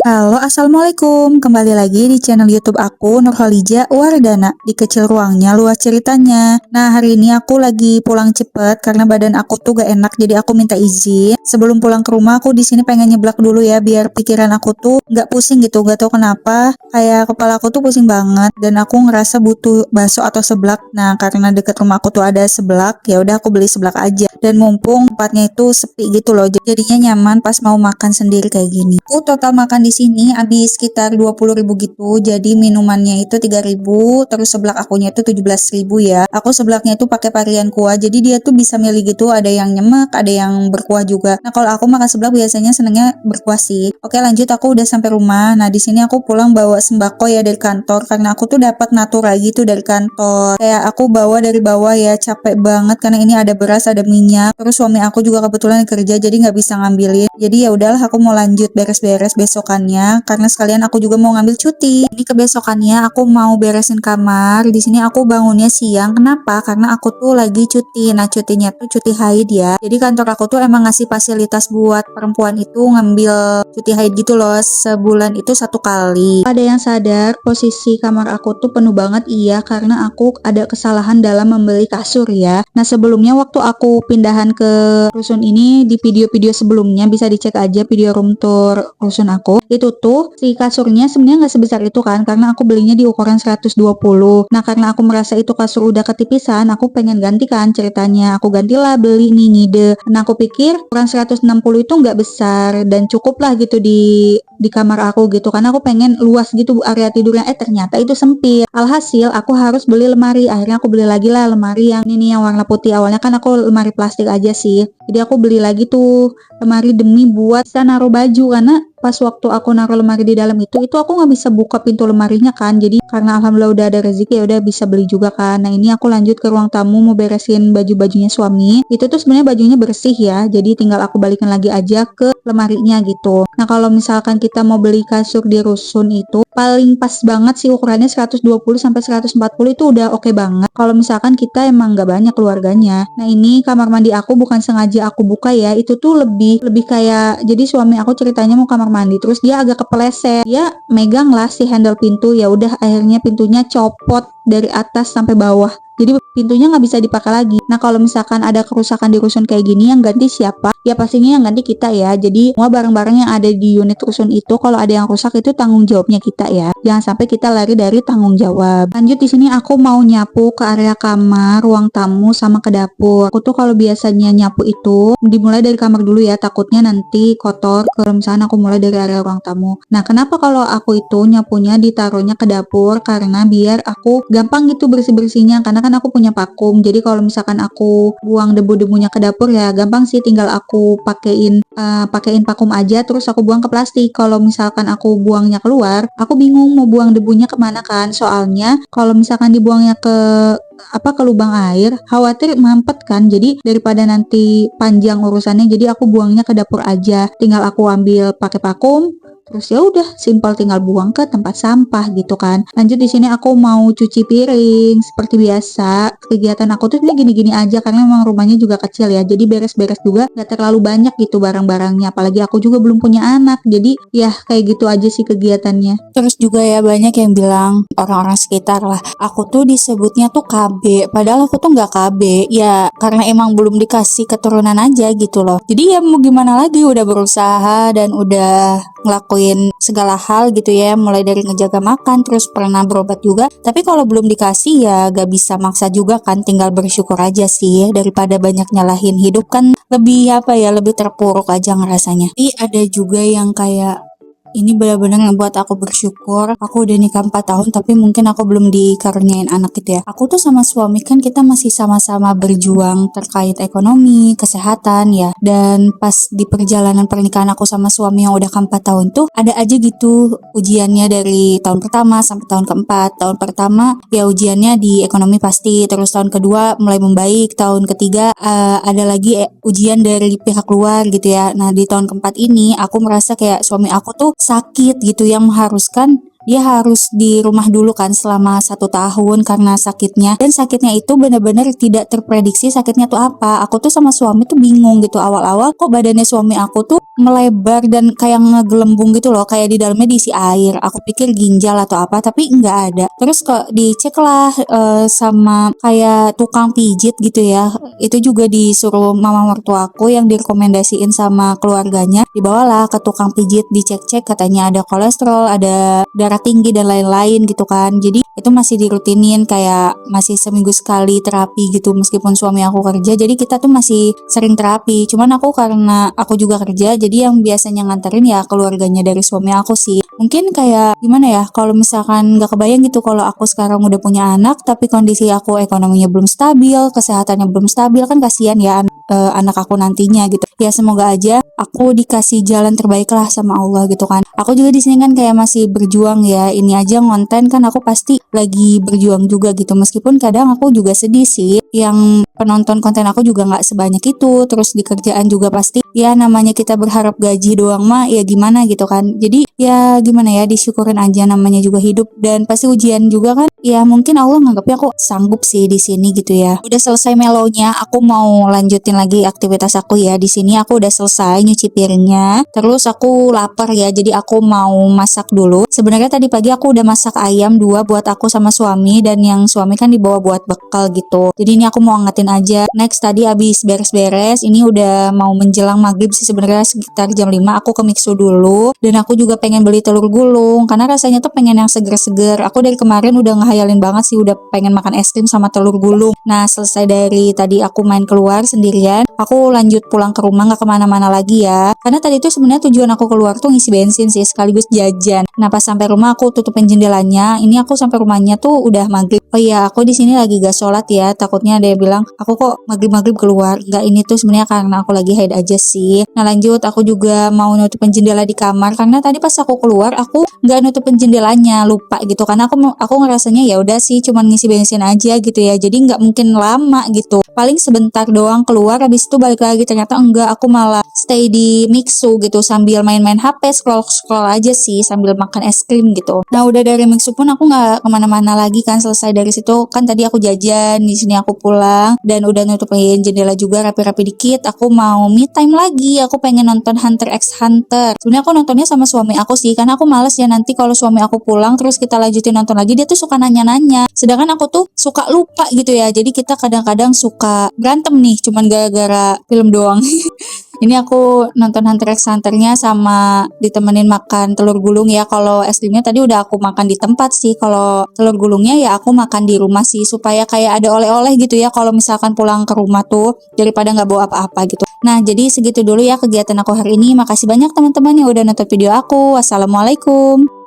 Halo, Assalamualaikum. Kembali lagi di channel YouTube aku, Nurholija Wardana. Di kecil ruangnya, luas ceritanya. Nah, hari ini aku lagi pulang cepet karena badan aku tuh gak enak, jadi aku minta izin. Sebelum pulang ke rumah, aku di sini pengen nyeblak dulu ya, biar pikiran aku tuh gak pusing gitu. Gak tau kenapa, kayak kepala aku tuh pusing banget, dan aku ngerasa butuh bakso atau seblak. Nah, karena deket rumah aku tuh ada seblak, ya udah aku beli seblak aja. Dan mumpung tempatnya itu sepi gitu loh, jadinya nyaman pas mau makan sendiri kayak gini. Aku total makan di sini habis sekitar 20.000 gitu. Jadi minumannya itu 3.000, terus seblak akunya itu 17.000 ya. Aku seblaknya itu pakai varian kuah. Jadi dia tuh bisa milih gitu, ada yang nyemek, ada yang berkuah juga. Nah, kalau aku makan seblak biasanya senengnya berkuah sih. Oke, lanjut, aku udah sampai rumah. Nah, di sini aku pulang bawa sembako ya dari kantor karena aku tuh dapat natura gitu dari kantor. Kayak aku bawa dari bawah ya, capek banget karena ini ada beras, ada minyak. Terus suami aku juga kebetulan kerja jadi nggak bisa ngambilin. Jadi ya udahlah, aku mau lanjut beres-beres besokannya karena sekalian aku juga mau ngambil cuti. Ini kebesokannya aku mau beresin kamar. Di sini aku bangunnya siang. Kenapa? Karena aku tuh lagi cuti. Nah, cutinya tuh cuti haid ya. Jadi kantor aku tuh emang ngasih fasilitas buat perempuan itu ngambil cuti haid gitu loh. Sebulan itu 1 kali. Ada yang sadar posisi kamar aku tuh penuh banget? Iya, karena aku ada kesalahan dalam membeli kasur ya. Nah, sebelumnya waktu aku pindahan ke rusun ini, di video-video sebelumnya bisa dicek aja video room tour rusun aku. Itu tuh si kasurnya sebenarnya nggak sebesar itu kan, karena aku belinya di ukuran 120. Nah, karena aku merasa itu kasur udah ketipisan, aku pengen ganti kan ceritanya. Aku gantilah, beli nih ngide. Nah, aku pikir ukuran 160 itu nggak besar dan cukup lah gitu di kamar aku gitu, karena aku pengen luas gitu area tidurnya. Ternyata itu sempit. Alhasil aku harus beli lemari. Akhirnya aku beli lagi lah lemari yang ini nih, yang warna putih. Awalnya kan aku lemari plastik aja sih, jadi aku beli lagi tuh lemari demi buat bisa naruh baju, karena pas waktu aku naruh lemari di dalam itu aku nggak bisa buka pintu lemarinya kan. Jadi karena alhamdulillah udah ada rezeki, ya udah bisa beli juga kan. Nah, ini aku lanjut ke ruang tamu mau beresin baju-bajunya suami. Itu tuh sebenarnya bajunya bersih ya, jadi tinggal aku balikin lagi aja ke lemarinya gitu. Nah, kalau misalkan kita mau beli kasur di rusun itu paling pas banget sih ukurannya 120 sampai 140 itu udah oke banget. Kalau misalkan kita emang nggak banyak keluarganya. Nah, ini kamar mandi aku bukan sengaja aku buka ya. Itu tuh lebih kayak, jadi suami aku ceritanya mau kamar mandi, terus dia agak kepeleset. Dia megang lah si handle pintu, ya udah akhirnya pintunya copot dari atas sampai bawah. Jadi pintunya nggak bisa dipakai lagi. Nah, kalau misalkan ada kerusakan di rusun kayak gini, yang ganti siapa? Ya pastinya yang ganti kita ya. Jadi semua barang-barang yang ada di unit rusun itu kalau ada yang rusak itu tanggung jawabnya kita ya. Jangan sampai kita lari dari tanggung jawab. Lanjut, di sini aku mau nyapu ke area kamar, ruang tamu sama ke dapur. Aku tuh kalau biasanya nyapu itu dimulai dari kamar dulu ya, takutnya nanti kotor kalau misalnya aku mulai dari area ruang tamu. Nah, kenapa kalau aku itu nyapunya ditaruhnya ke dapur? Karena biar aku gampang gitu bersih-bersihnya, karena kan aku punya vakum. Jadi kalau misalkan aku buang debu-debunya ke dapur ya gampang sih, tinggal aku pakein vakum aja terus aku buang ke plastik. Kalau misalkan aku buangnya keluar, aku bingung mau buang debunya kemana kan. Soalnya kalau misalkan dibuangnya ke lubang air, khawatir mampet kan. Jadi daripada nanti panjang urusannya, jadi aku buangnya ke dapur aja. Tinggal aku ambil pakai vakum, terus ya udah simpel tinggal buang ke tempat sampah gitu kan. Lanjut, di sini aku mau cuci piring seperti biasa. Kegiatan aku tuh gini-gini aja karena memang rumahnya juga kecil ya. Jadi beres-beres juga gak terlalu banyak gitu barang-barangnya. Apalagi aku juga belum punya anak. Jadi ya kayak gitu aja sih kegiatannya. Terus juga ya banyak yang bilang, orang-orang sekitar lah, aku tuh disebutnya tuh KB. Padahal aku tuh nggak KB. Ya karena emang belum dikasih keturunan aja gitu loh. Jadi ya mau gimana lagi, udah berusaha dan udah ngelakuin segala hal gitu ya, mulai dari ngejaga makan, terus pernah berobat juga. Tapi kalau belum dikasih ya gak bisa maksa juga kan, tinggal bersyukur aja sih, daripada banyak nyalahin hidup kan lebih lebih terpuruk aja ngerasanya. Tapi ada juga yang kayak, ini benar-benar ngebuat aku bersyukur. Aku udah nikah 4 tahun tapi mungkin aku belum dikaruniain anak gitu ya. Aku tuh sama suami kan kita masih sama-sama berjuang terkait ekonomi, kesehatan ya. Dan pas di perjalanan pernikahan aku sama suami yang udah ke 4 tahun tuh ada aja gitu ujiannya, dari tahun pertama sampai tahun keempat. Tahun pertama ya ujiannya di ekonomi pasti, terus tahun kedua mulai membaik, tahun ketiga ada lagi ujian dari pihak luar gitu ya. Nah, di tahun keempat ini aku merasa kayak suami aku tuh sakit gitu yang mengharuskan dia harus di rumah dulu kan selama 1 tahun karena sakitnya, dan sakitnya itu benar-benar tidak terprediksi sakitnya tuh apa. Aku tuh sama suami tuh bingung gitu awal-awal, kok badannya suami aku tuh melebar dan kayak ngegelembung gitu loh, kayak di dalamnya diisi air. Aku pikir ginjal atau apa, tapi nggak ada. Terus kok dicek lah sama kayak tukang pijit gitu ya, itu juga disuruh mama mertua aku yang direkomendasiin sama keluarganya, dibawalah ke tukang pijit, dicek-cek, katanya ada kolesterol, ada darah tinggi dan lain-lain gitu kan. Jadi itu masih dirutinin, kayak masih seminggu sekali terapi gitu meskipun suami aku kerja, jadi kita tuh masih sering terapi. Cuman aku karena aku juga kerja, jadi yang biasanya nganterin ya keluarganya dari suami aku sih. Mungkin kayak gimana ya, kalau misalkan gak kebayang gitu kalau aku sekarang udah punya anak tapi kondisi aku ekonominya belum stabil, kesehatannya belum stabil, kan kasihan ya anak aku nantinya gitu. Ya semoga aja aku dikasih jalan terbaik lah sama Allah gitu kan. Aku juga di sini kan kayak masih berjuang ya. Ini aja ngonten kan aku pasti lagi berjuang juga gitu. Meskipun kadang aku juga sedih sih, yang penonton konten aku juga nggak sebanyak itu. Terus di kerjaan juga pasti ya namanya kita berharap gaji doang mah ya gimana gitu kan. Jadi ya gimana ya, disyukurin aja, namanya juga hidup dan pasti ujian juga kan. Ya mungkin Allah nganggapnya aku sanggup sih di sini gitu ya. Udah selesai melonya, aku mau lanjutin lagi aktivitas aku ya. Di sini aku udah selesai nyuci piringnya. Terus aku lapar ya, jadi aku mau masak dulu. Sebenarnya tadi pagi aku udah masak ayam 2 buat aku sama suami, dan yang suami kan dibawa buat bekal gitu. Jadi ini aku mau angetin aja. Next tadi abis beres-beres, ini udah mau menjelang maghrib sih sebenarnya, sekitar jam 5 aku ke Mixu dulu, dan aku juga pengen beli telur gulung karena rasanya tuh pengen yang seger-seger. Aku dari kemarin udah ngehayalin banget sih, udah pengen makan es krim sama telur gulung. Nah selesai dari tadi aku main keluar sendirian, aku lanjut pulang ke rumah, nggak kemana-mana lagi ya, karena tadi tuh sebenarnya tujuan aku keluar tuh ngisi bensin sih sekaligus jajan. Nah pas sampai rumah aku tutupin jendelanya. Ini aku sampai rumahnya tuh udah maghrib. Oh iya, aku di sini lagi gak sholat ya, takutnya ada yang bilang aku kok maghrib-maghrib keluar. Enggak, ini tuh sebenarnya karena aku lagi haid aja sih. Nah lanjut, aku juga mau nutupin jendela di kamar karena tadi pas aku keluar aku nggak nutupin jendelanya, lupa gitu. Karena aku ngerasanya ya udah sih cuman ngisi bensin aja gitu ya, jadi nggak mungkin lama gitu, paling sebentar doang keluar, habis itu balik lagi. Ternyata enggak, aku malah stay di Mixu gitu sambil main-main HP, scroll-scroll aja sih sambil makan es krim gitu. Nah udah dari Mixu pun aku nggak kemana-mana lagi kan. Selesai dari situ kan tadi aku jajan, di sini aku pulang dan udah nutupin jendela juga, rapi-rapi dikit. Aku mau me time lagi, aku pengen nonton Hunter x Hunter. Sebenarnya aku nontonnya sama suami aku sih, karena aku males ya nanti kalau suami aku pulang terus kita lanjutin nonton lagi, dia tuh suka nanya-nanya, sedangkan aku tuh suka lupa gitu ya. Jadi kita kadang-kadang suka berantem nih cuman gara-gara film doang. Ini aku nonton Hunter x Hunter-nya sama ditemenin makan telur gulung ya. Kalau es krimnya tadi udah aku makan di tempat sih. Kalau telur gulungnya ya aku makan di rumah sih, supaya kayak ada oleh-oleh gitu ya kalau misalkan pulang ke rumah tuh, daripada nggak bawa apa-apa gitu. Nah jadi segitu dulu ya kegiatan aku hari ini. Makasih banyak teman-teman yang udah nonton video aku. Wassalamualaikum.